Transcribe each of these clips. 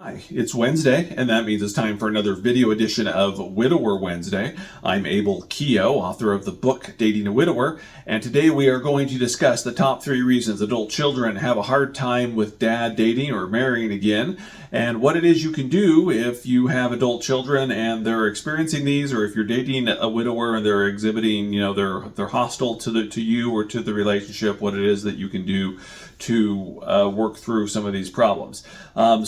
Hi, it's Wednesday, and that means it's time for another video edition of Widower Wednesday. I'm Abel Keough, author of the book Dating a Widower, and today we are going to discuss the top 3 reasons adult children have a hard time with dad dating or marrying again, and what it is you can do if you have adult children and they're experiencing these, or if you're dating a widower and they're exhibiting, they're hostile to you or to the relationship, what it is that you can do to work through some of these problems. I've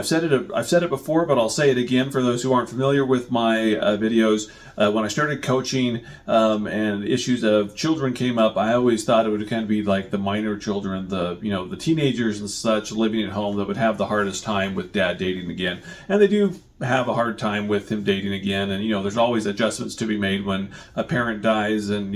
said it before, but I'll say it again for those who aren't familiar with my videos. When I started coaching and issues of children came up, I always thought it would kind of be like the minor children, the teenagers and such living at home that would have the hardest time with dad dating again. And they do have a hard time with him dating again. And, there's always adjustments to be made when a parent dies and,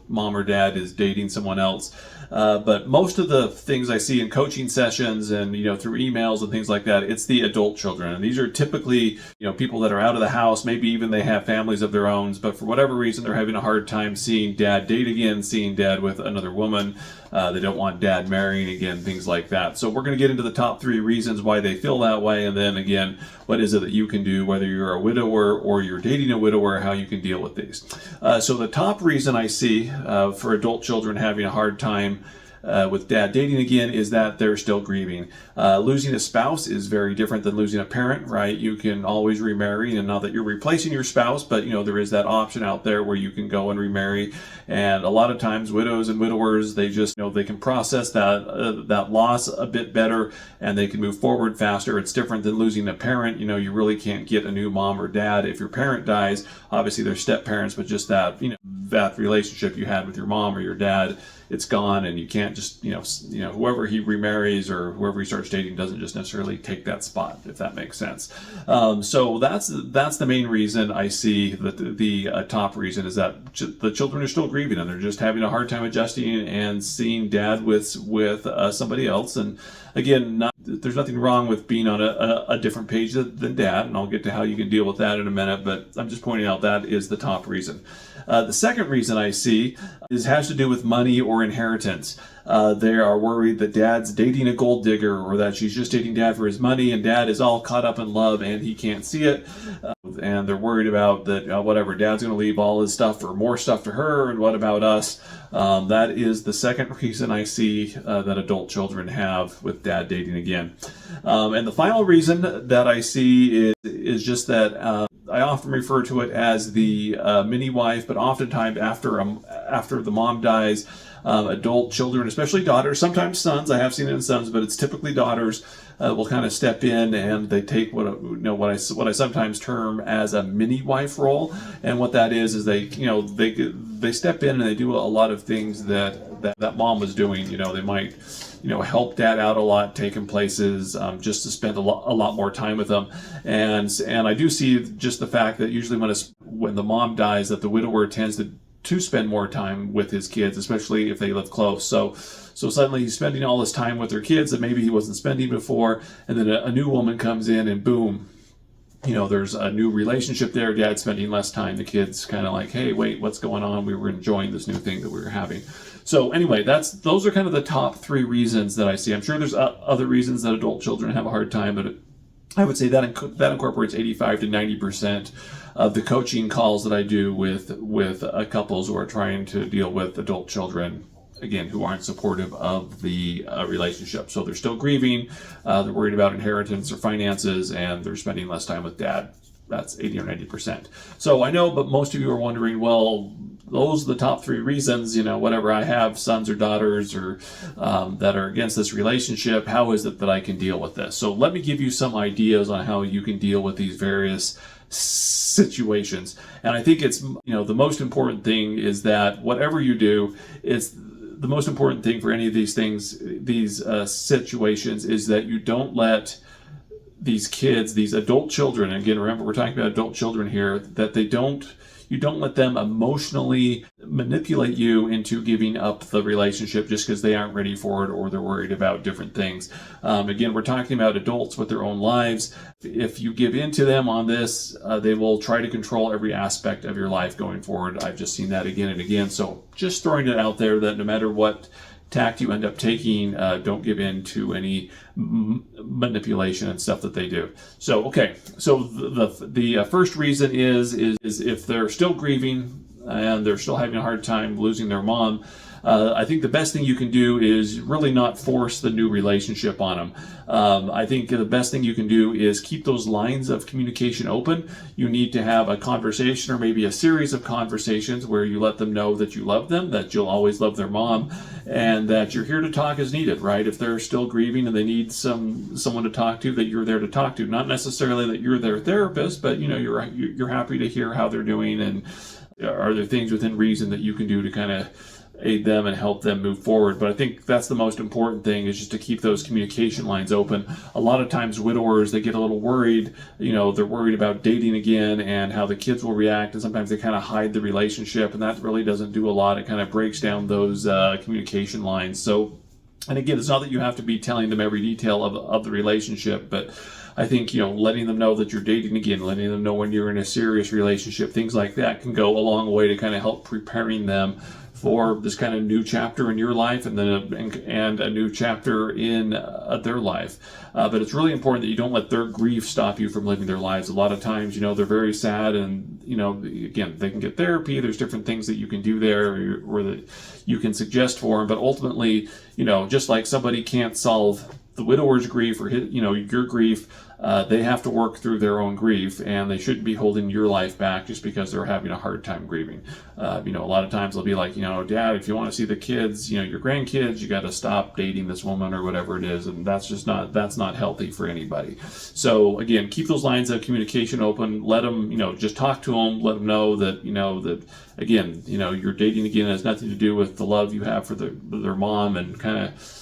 mom or dad is dating someone else. But most of the things I see in coaching sessions and, through emails and things like that, it's the adult children. And these are typically, people that are out of the house, maybe even they have families of their own, but for whatever reason, they're having a hard time seeing dad date again, seeing dad with another woman. They don't want dad marrying again, things like that. So we're going to get into the top 3 reasons why they feel that way. And then again, what is it that you can do, whether you're a widower or you're dating a widower, how you can deal with these. So the top reason I see for adult children having a hard time with dad dating again is that they're still grieving. Losing a spouse is very different than losing a parent, right? You can always remarry, and not that you're replacing your spouse, but there is that option out there where you can go and remarry. And a lot of times widows and widowers, they just they can process that loss a bit better and they can move forward faster. It's different than losing a parent. You really can't get a new mom or dad if your parent dies. Obviously they're step parents, but just that that relationship you had with your mom or your dad, it's gone, and you can't just whoever he remarries or whoever he starts dating doesn't just necessarily take that spot, if that makes sense. So that's the main reason I see that the top reason is that the children are still grieving and they're just having a hard time adjusting and seeing dad with somebody else. And again, there's nothing wrong with being on a different page than dad, and I'll get to how you can deal with that in a minute, but I'm just pointing out that is the top reason. The second reason I see has to do with money or inheritance. They are worried that dad's dating a gold digger, or that she's just dating dad for his money and dad is all caught up in love and he can't see it. And they're worried about that, whatever, dad's going to leave all his stuff or more stuff to her, and what about us? That is the second reason I see that adult children have with dad dating again. And the final reason that I see is just that I often refer to it as the mini wife, but oftentimes after the mom dies, adult children, especially daughters, sometimes sons, I have seen it in sons, but it's typically daughters, will kind of step in and they take what I sometimes term as a mini wife role. And what that is they step in and they do a lot of things that mom was doing. They might help dad out a lot, take him places, just to spend a lot more time with them. And I do see just the fact that usually when the mom dies, that the widower tends to spend more time with his kids, especially if they live close. So suddenly he's spending all this time with their kids that maybe he wasn't spending before, and then a new woman comes in and boom, there's a new relationship there. Dad's spending less time. The kids kind of like, hey, wait, what's going on? We were enjoying this new thing that we were having. So anyway, those are kind of the top 3 reasons that I see. I'm sure there's other reasons that adult children have a hard time, but I would say that incorporates 85 to 90% of the coaching calls that I do with couples who are trying to deal with adult children, again, who aren't supportive of the relationship. So they're still grieving, they're worried about inheritance or finances, and they're spending less time with dad. That's 80 or 90%. So I know, but most of you are wondering, well, those are the top 3 reasons, whatever, I have sons or daughters or that are against this relationship. How is it that I can deal with this? So let me give you some ideas on how you can deal with these various situations. And I think it's, the most important thing is that whatever you do, it's the most important thing for any of these things, these situations, is that you don't let these kids, these adult children, again, remember we're talking about adult children here, that you don't let them emotionally manipulate you into giving up the relationship just because they aren't ready for it or they're worried about different things. Again, we're talking about adults with their own lives. If you give in to them on this, they will try to control every aspect of your life going forward. I've just seen that again and again. So just throwing it out there that no matter what tact you end up taking. Don't give in to any manipulation and stuff that they do. So, okay. So the first reason is if they're still grieving and they're still having a hard time losing their mom, I think the best thing you can do is really not force the new relationship on them. I think the best thing you can do is keep those lines of communication open. You need to have a conversation or maybe a series of conversations where you let them know that you love them, that you'll always love their mom, and that you're here to talk as needed, right? If they're still grieving and they need someone to talk to, that you're there to talk to. Not necessarily that you're their therapist, but you're happy to hear how they're doing, and are there things within reason that you can do to kind of aid them and help them move forward. But I think that's the most important thing, is just to keep those communication lines open. A lot of times widowers, they get a little worried, they're worried about dating again and how the kids will react, and sometimes they kind of hide the relationship, and that really doesn't do a lot. It kind of breaks down those communication lines. So, and again, it's not that you have to be telling them every detail of the relationship, but I think, letting them know that you're dating again, letting them know when you're in a serious relationship, things like that can go a long way to kind of help preparing them for this kind of new chapter in your life, and then a new chapter in their life. But it's really important that you don't let their grief stop you from living their lives. A lot of times, they're very sad, and again, they can get therapy. There's different things that you can do there, or that you can suggest for them. But ultimately, just like somebody can't solve the widower's grief or your grief, they have to work through their own grief, and they shouldn't be holding your life back just because they're having a hard time grieving. A lot of times they'll be like, Dad, if you want to see the kids, your grandkids, you got to stop dating this woman or whatever it is, and that's not healthy for anybody. So again, keep those lines of communication open. Let them, just talk to them. Let them know that, that again, you're dating again. It has nothing to do with the love you have for their mom, and kind of,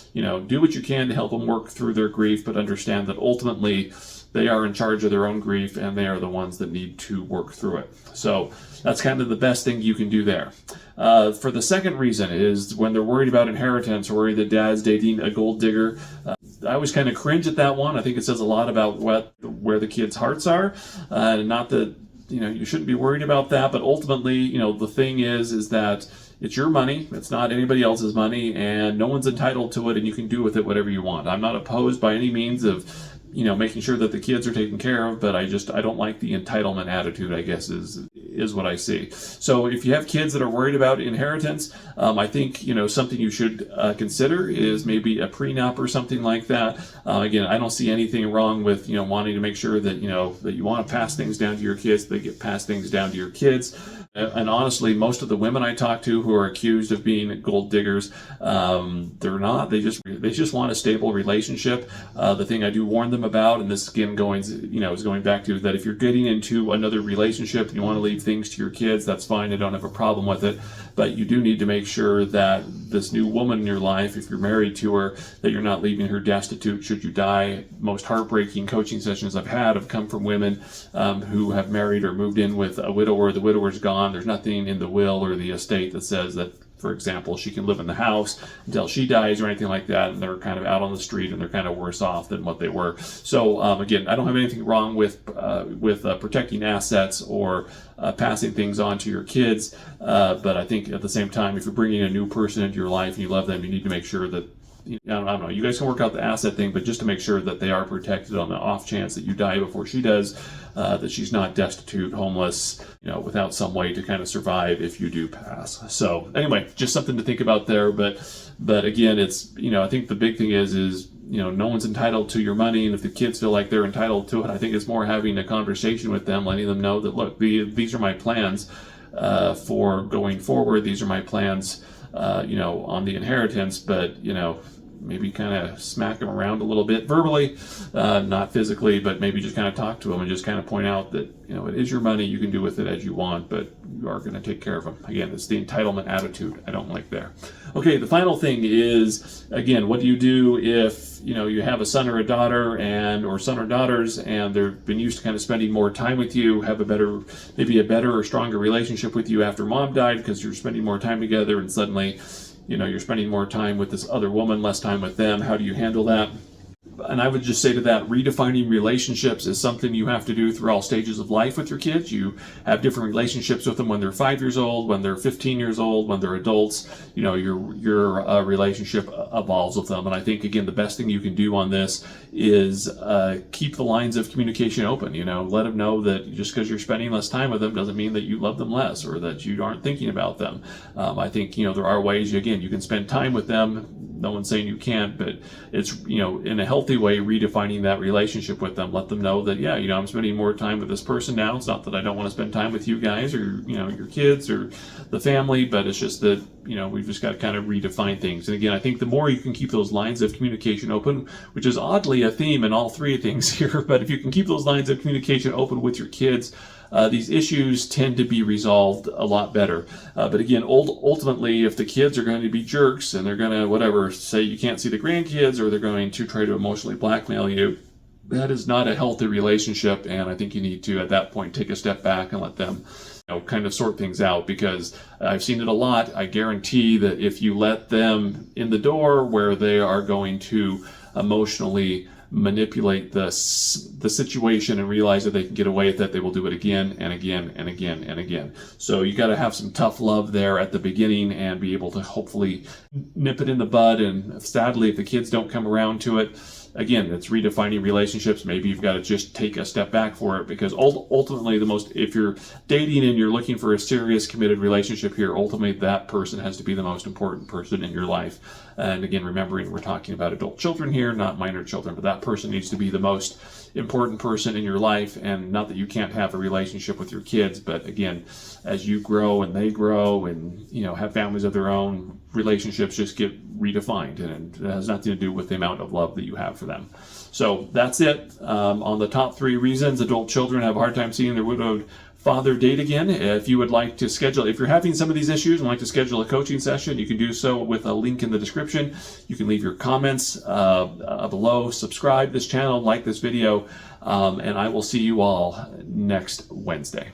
do what you can to help them work through their grief, but understand that ultimately they are in charge of their own grief, and they are the ones that need to work through it. So that's kind of the best thing you can do there. For the second reason is when they're worried about inheritance, or worried that dad's dating a gold digger. I always kind of cringe at that one. I think it says a lot about where the kids' hearts are. Not that, you shouldn't be worried about that, but ultimately, the thing is that it's your money. It's not anybody else's money, and no one's entitled to it, and you can do with it whatever you want. I'm not opposed by any means of, making sure that the kids are taken care of, but I don't like the entitlement attitude, I guess, is what I see. So if you have kids that are worried about inheritance, I think, something you should consider is maybe a prenup or something like that. Again, I don't see anything wrong with, wanting to make sure that, that you want to pass things down to your kids, they get passed things down to your kids. And honestly, most of the women I talk to who are accused of being gold diggers, they're not. They just want a stable relationship. The thing I do warn them about, and this again is going back to that if you're getting into another relationship and you want to leave things to your kids, that's fine. I don't have a problem with it. But you do need to make sure that this new woman in your life, if you're married to her, that you're not leaving her destitute should you die. Most heartbreaking coaching sessions I've had have come from women who have married or moved in with a widower. The widower's gone. There's nothing in the will or the estate that says that, for example, she can live in the house until she dies or anything like that, and they're kind of out on the street and they're kind of worse off than what they were. So again, I don't have anything wrong with protecting assets or passing things on to your kids, but I think at the same time, if you're bringing a new person into your life and you love them, you need to make sure that, I don't know, you guys can work out the asset thing, but just to make sure that they are protected on the off chance that you die before she does, that she's not destitute, homeless, without some way to kind of survive if you do pass. So anyway, just something to think about there. But again, it's, I think the big thing is no one's entitled to your money, and if the kids feel like they're entitled to it, I think it's more having a conversation with them, letting them know that, look, these are my plans for going forward. These are my plans, on the inheritance, but, maybe kind of smack them around a little bit verbally, not physically, but maybe just kind of talk to them and just kind of point out that, it is your money. You can do with it as you want, but you are going to take care of them. Again, it's the entitlement attitude I don't like there. Okay, the final thing is, again, what do you do if, you have a son or a daughter or son or daughters, and they've been used to kind of spending more time with you, have maybe a better or stronger relationship with you after mom died because you're spending more time together, and suddenly, you're spending more time with this other woman, less time with them. How do you handle that? And I would just say to that, redefining relationships is something you have to do through all stages of life with your kids. You have different relationships with them when they're 5 years old, when they're 15 years old, when they're adults. You know, your relationship evolves with them. And I think, again, the best thing you can do on this is keep the lines of communication open. You know, let them know that just because you're spending less time with them doesn't mean that you love them less or that you aren't thinking about them. I think, you know, there are ways, again, you can spend time with them. No one's saying you can't, but it's, you know, in a healthy way, redefining that relationship with them. Let them know that, yeah, you know, I'm spending more time with this person now. It's not that I don't want to spend time with you guys or, you know, your kids or the family, but it's just that, you know, we've just got to kind of redefine things. And again, I think the more you can keep those lines of communication open, which is oddly a theme in all three things here, but if you can keep those lines of communication open with your kids, these issues tend to be resolved a lot better. But again, ultimately, if the kids are going to be jerks and they're going to, whatever, say you can't see the grandkids, or they're going to try to emotionally blackmail you, that is not a healthy relationship. And I think you need to, at that point, take a step back and let them, you know, kind of sort things out, because I've seen it a lot. I guarantee that if you let them in the door where they are going to emotionally manipulate the situation and realize that they can get away with it, they will do it again and again and again and again. So you got to have some tough love there at the beginning and be able to hopefully nip it in the bud. And sadly, if the kids don't come around to it, again, it's redefining relationships. Maybe you've got to just take a step back for it, because ultimately, if you're dating and you're looking for a serious, committed relationship here, ultimately that person has to be the most important person in your life. And again, remembering we're talking about adult children here, not minor children, but that person needs to be the most important person in your life. And not that you can't have a relationship with your kids, but again, as you grow and they grow and, you know, have families of their own, relationships just get redefined, and it has nothing to do with the amount of love that you have for them. So that's it on the top 3 reasons adult children have a hard time seeing their widowed father date again. If you would like to schedule, if you're having some of these issues and like to schedule a coaching session, you can do so with a link in the description. You can leave your comments below, subscribe to this channel, like this video, and I will see you all next Wednesday.